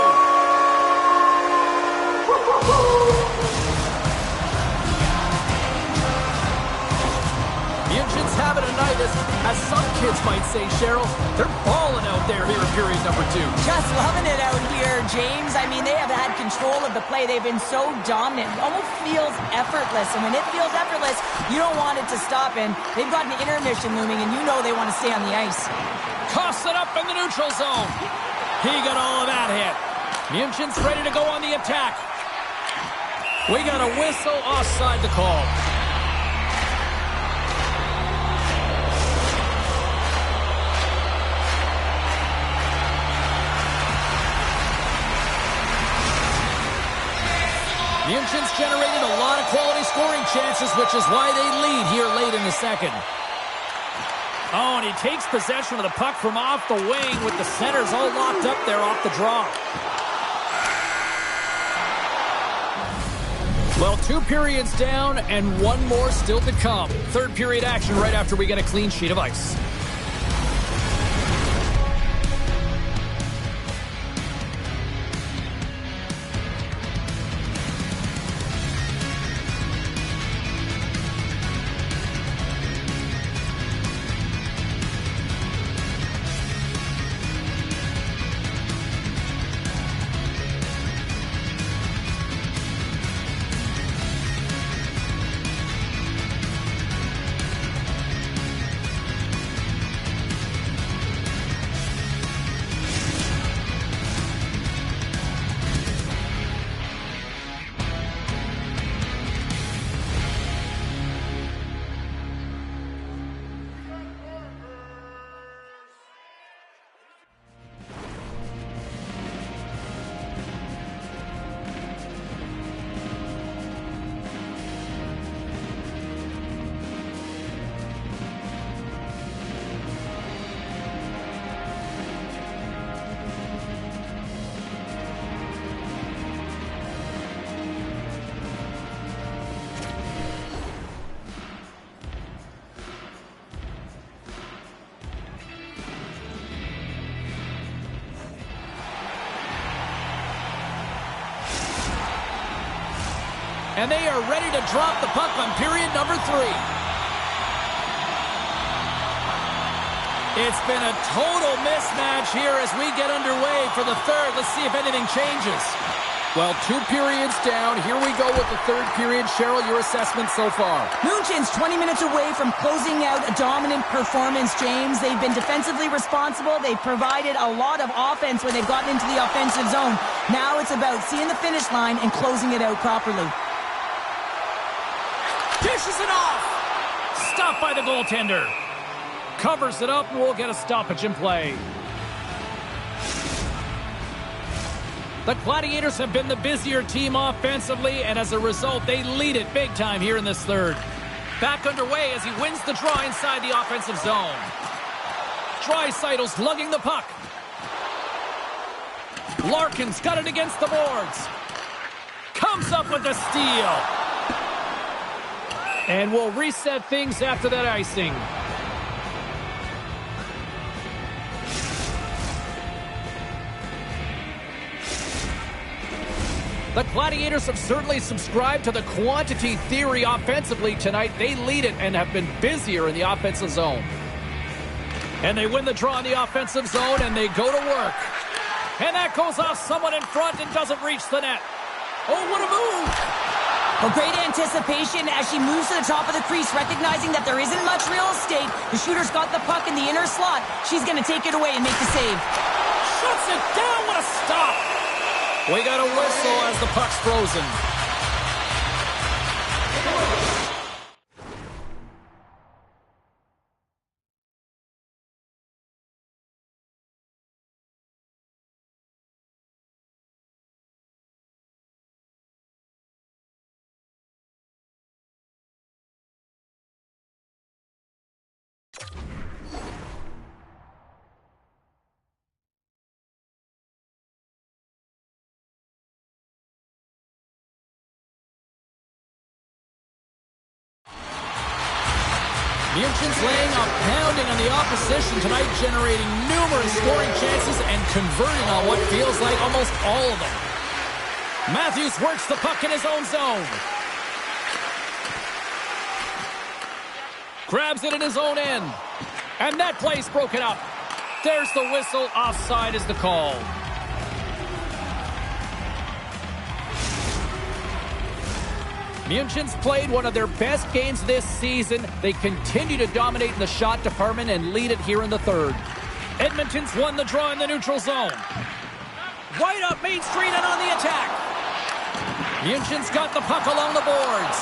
München's having a night, as some kids might say, Cheryl. They're balling out there here in period number 2. Just loving it out here, James. I mean, they have had control of the play. They've been so dominant. It almost feels effortless. And when it feels effortless, you don't want it to stop. And they've got an intermission looming, and you know they want to stay on the ice. Coughs it up in the neutral zone. He got all of that hit. München's ready to go on the attack. We got a whistle offside the call. München's generated a lot of quality scoring chances, which is why they lead here late in the second. Oh, and he takes possession of the puck from off the wing with the centers all locked up there off the draw. Well, 2 periods down and 1 more still to come. Third period action right after we get a clean sheet of ice. And they are ready to drop the puck on period number 3. It's been a total mismatch here as we get underway for the third. Let's see if anything changes. Well, 2 periods down. Here we go with the third period. Cheryl, your assessment so far? München's 20 minutes away from closing out a dominant performance, James. They've been defensively responsible. They've provided a lot of offense when they've gotten into the offensive zone. Now it's about seeing the finish line and closing it out properly. Dishes it off! Stopped by the goaltender. Covers it up, and we'll get a stoppage in play. The Gladiators have been the busier team offensively, and as a result, they lead it big time here in this third. Back underway as he wins the draw inside the offensive zone. Draisaitl's lugging the puck. Larkin's got it against the boards. Comes up with the steal. And we'll reset things after that icing. The Gladiators have certainly subscribed to the quantity theory offensively tonight. They lead it and have been busier in the offensive zone. And they win the draw in the offensive zone, and they go to work. And that goes off someone in front and doesn't reach the net. Oh, what a move! Well, great anticipation as she moves to the top of the crease, recognizing that there isn't much real estate. The shooter's got the puck in the inner slot. She's going to take it away and make the save. Shuts it down. What a stop! We got a whistle as the puck's frozen. Munchen's laying a pounding on the opposition tonight, generating numerous scoring chances and converting on what feels like almost all of them. Matthews works the puck in his own zone. Grabs it in his own end. And that play's broken up. There's the whistle. Offside is the call. Munchen's played one of their best games this season. They continue to dominate in the shot department and lead it here in the third. Edmonton's won the draw in the neutral zone. Right up Main Street and on the attack. Munchen's got the puck along the boards.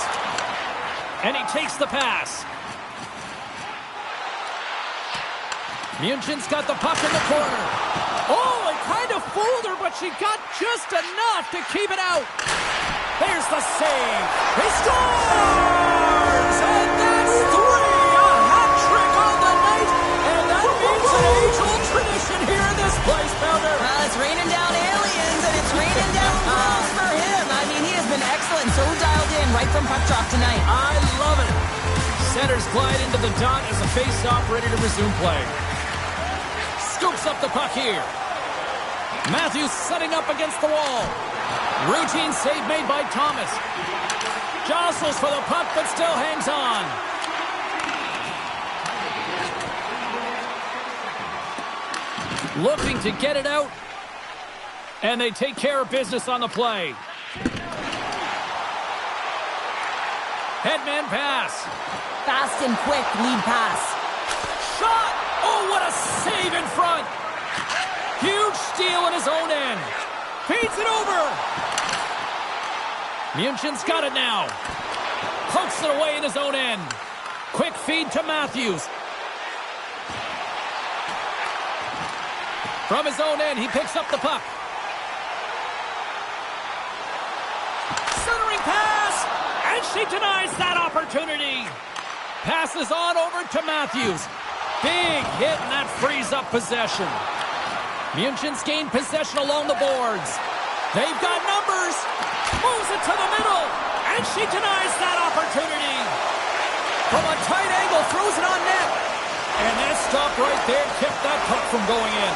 And he takes the pass. Munchen's got the puck in the corner. Oh, it kind of fooled her, but she got just enough to keep it out. There's the save. He scores! And that's three! A hat trick on the night! And that means an age-old tradition here in this place, Pounder. Well, it's raining down aliens, and it's raining down goals for him. I mean, he has been excellent, so dialed in right from puck drop tonight. I love it. Centers glide into the dot as a face-off ready to resume play. Scoops up the puck here. Matthews setting up against the wall. Routine save made by Thomas. Jostles for the puck, but still hangs on. Looking to get it out. And they take care of business on the play. Headman pass. Fast and quick lead pass. Shot! Oh, what a save in front! Huge steal in his own end. Feeds it over. Munchen's got it now. Pokes it away in his own end. Quick feed to Matthews. From his own end, he picks up the puck. Centering pass, and she denies that opportunity. Passes on over to Matthews. Big hit, and that frees up possession. Munchen's gained possession along the boards. They've got numbers. Moves it to the middle, and she denies that opportunity. From a tight angle, throws it on net. And that stop right there kept that puck from going in.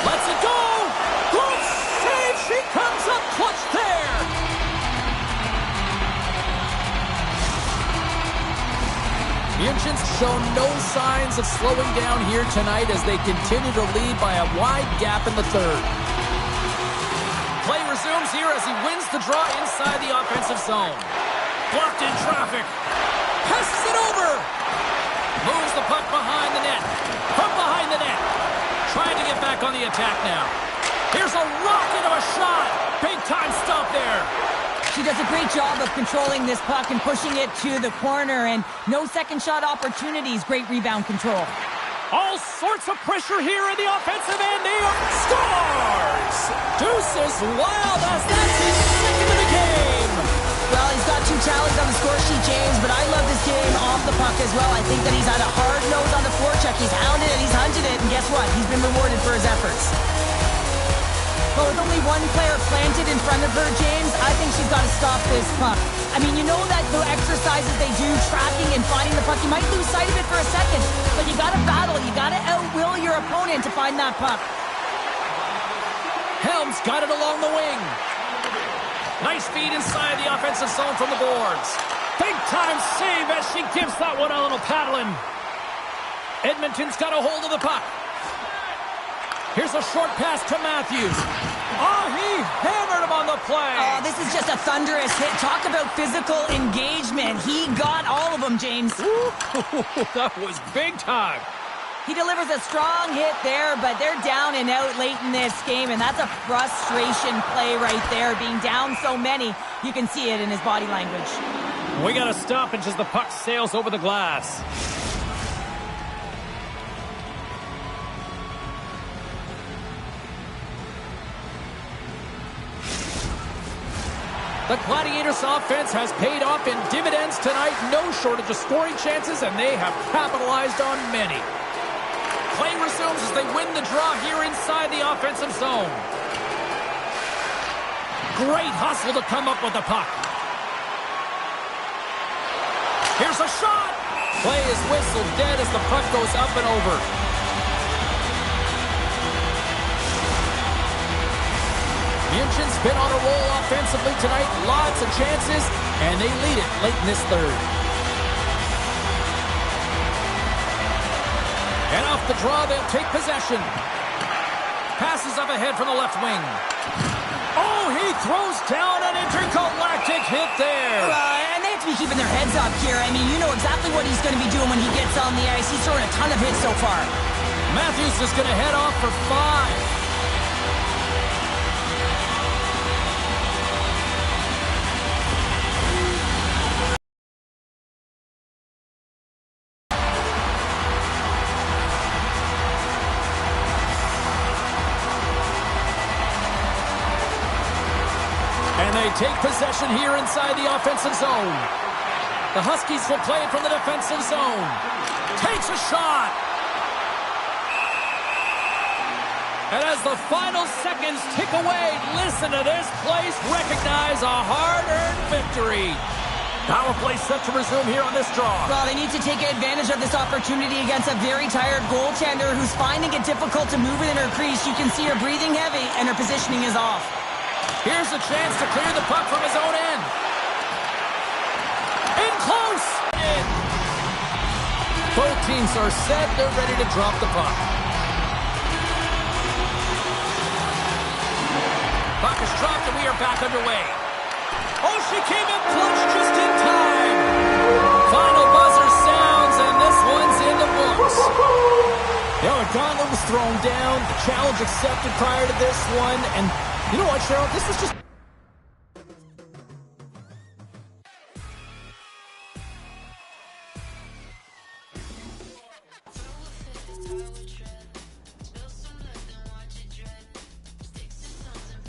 Lets it go. Good save. She comes up clutch there. Munchen's shown no signs of slowing down here tonight as they continue to lead by a wide gap in the third. Play resumes here as he wins the draw inside the offensive zone. Blocked in traffic. Passes it over. Moves the puck behind the net. From behind the net. Trying to get back on the attack now. Here's a rocket of a shot. Big time stop there. She does a great job of controlling this puck and pushing it to the corner, and no second shot opportunities. Great rebound control. All sorts of pressure here in the offensive end. They are scores! Deuces wild as that's his second of the game. Well, he's got 2 tallies on the score sheet, James, but I love this game off the puck as well. I think that he's had a hard nose on the forecheck. He's hounded it, he's hunted it, and guess what? He's been rewarded for his efforts. But with only one player planted in front of her, James, I think she's got to stop this puck. I mean, you know that the exercises they do, tracking and finding the puck, you might lose sight of it for a second, but you got to battle, you got to outwill your opponent to find that puck. Helms got it along the wing. Nice feed inside the offensive zone from the boards. Big time save as she gives that one a little paddling. Edmonton's got a hold of the puck. Here's a short pass to Matthews. Oh, he hammered him on the play. Oh, this is just a thunderous hit. Talk about physical engagement. He got all of them, James. Ooh, that was big time. He delivers a strong hit there, but they're down and out late in this game, and that's a frustration play right there. Being down so many, you can see it in his body language. We got a stoppage as the puck sails over the glass. The Gladiators offense has paid off in dividends tonight. No shortage of scoring chances, and they have capitalized on many. Play resumes as they win the draw here inside the offensive zone. Great hustle to come up with the puck. Here's a shot. Play is whistled dead as the puck goes up and over. Munchen's been on a roll offensively tonight. Lots of chances, and they lead it late in this third. And off the draw, they'll take possession. Passes up ahead from the left wing. Oh, he throws down an intergalactic hit there. And they have to be keeping their heads up here. I mean, you know exactly what he's going to be doing when he gets on the ice. He's throwing a ton of hits so far. Matthews is going to head off for 5. And they take possession here inside the offensive zone. The Huskies will play it from the defensive zone. Takes a shot. And as the final seconds tick away, listen to this place recognize a hard-earned victory. Power play set to resume here on this draw. Well, they need to take advantage of this opportunity against a very tired goaltender who's finding it difficult to move it in her crease. You can see her breathing heavy, and her positioning is off. Here's a chance to clear the puck from his own end. In close! In. Both teams are set. They're ready to drop the puck. Puck is dropped and we are back underway. Oh, she came in clutch just in time. Final buzzer sounds and this one's in the books. You know, a gauntlet was thrown down. The challenge accepted prior to this one. And you know what, Cheryl? This is just...